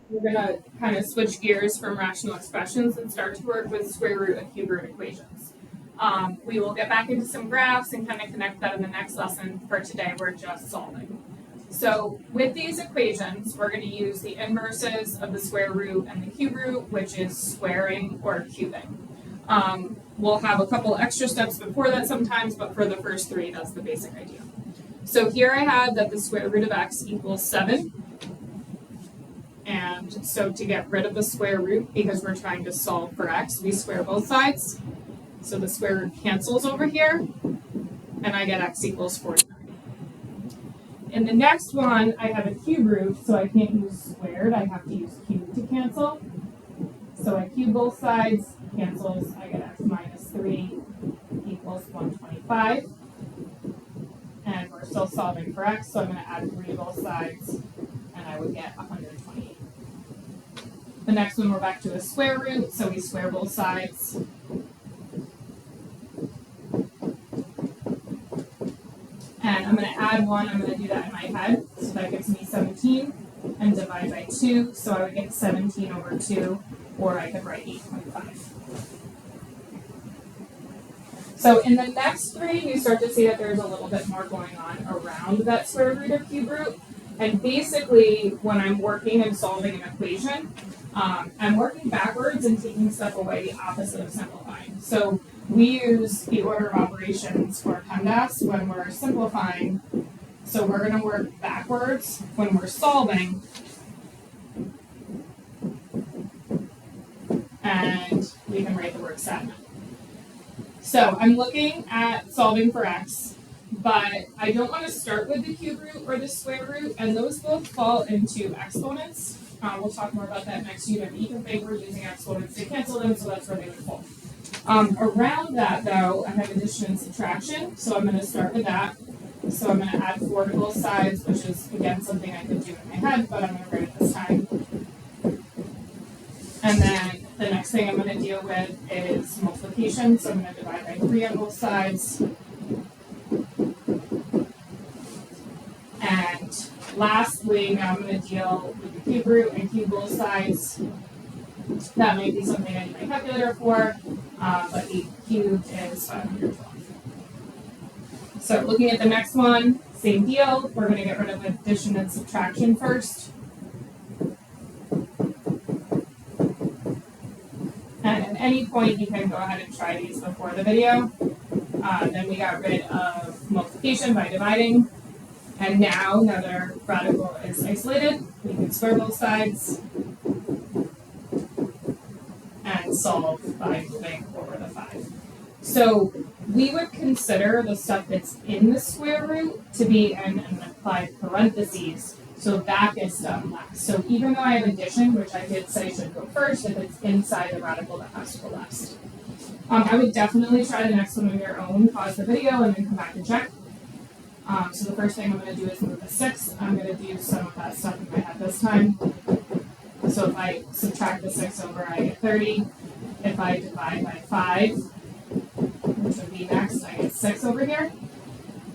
we're going to kind of switch gears from rational expressions and start to work with square root and cube root equations. We will get back into some graphs and kind of connect that in the next lesson. For today, we're just solving. So with these equations, we're going to use the inverses of the square root and the cube root, which is squaring or cubing. We'll have a couple extra steps before that sometimes, but for the first three, that's the basic idea. So here I have that the square root of x equals 7. And so to get rid of the square root, because we're trying to solve for x, we square both sides. So the square root cancels over here, and I get x equals 49. In the next one, I have a cube root, so I can't use squared. I have to use cube to cancel. So I cube both sides, cancels. I get x minus 3 equals 125. And we're still solving for x, so I'm going to add 3 to both sides, and I would get 128. The next one, we're back to a square root, so we square both sides. And I'm going to add 1, I'm going to do that in my head, so that gives me 17, and divide by 2, so I would get 17 over 2, or I could write 8.5. So in the next three, you start to see that there's a little bit more going on around that square root or cube root. And basically, when I'm working and solving an equation, I'm working backwards and taking stuff away, the opposite of simplifying. So we use the order of operations for PEMDAS when we're simplifying. So we're going to work backwards when we're solving. And we can write the word statement. So I'm looking at solving for x, but I don't want to start with the cube root or the square root, and those both fall into exponents. We'll talk more about that next unit. Even if we're using exponents to cancel them, so that's where they would fall. Around that, though, I have addition and subtraction, so I'm going to start with that. So I'm going to add 4 to both sides, which is, again, something I could do in my head, but I'm going to write it this time. And then the next thing I'm going to deal with is multiplication, so I'm going to divide by 3 on both sides. And lastly, now I'm going to deal with the cube root and cube both sides. That might be something I need my calculator for, but 8 cubed is 512. So looking at the next one, same deal. We're going to get rid of addition and subtraction first. And at any point, you can go ahead and try these before the video. Then we got rid of multiplication by dividing. And now that our radical is isolated, we can square both sides and solve by moving over the 5. So we would consider the stuff that's in the square root to be in an applied parentheses. So that gets done last. So even though I have addition, which I did say should go first, if it's inside the radical, that has to go last. I would definitely try the next one on your own, pause the video, and then come back and check. So the first thing I'm going to do is move the 6. I'm going to do some of that stuff in my head this time. So if I subtract the 6 over, I get 30. If I divide by 5, which would be next, I get 6 over here.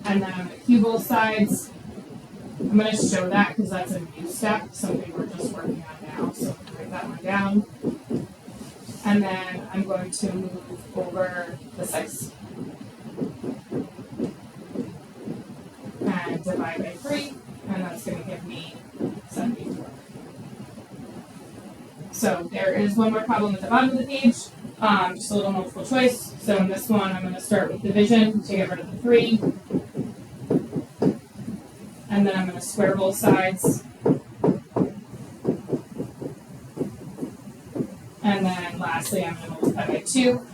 And then I'm going to cube both sides. I'm going to show that because that's a new step, something we're just working on now. So write that one down. And then I'm going to move over the 6. And divide by 3. And that's going to give me 74. So there is one more problem at the bottom of the page. Just a little multiple choice. So in this one, I'm going to start with division to get rid of the 3. And then I'm going to square both sides. And then lastly, I'm going to multiply by 2.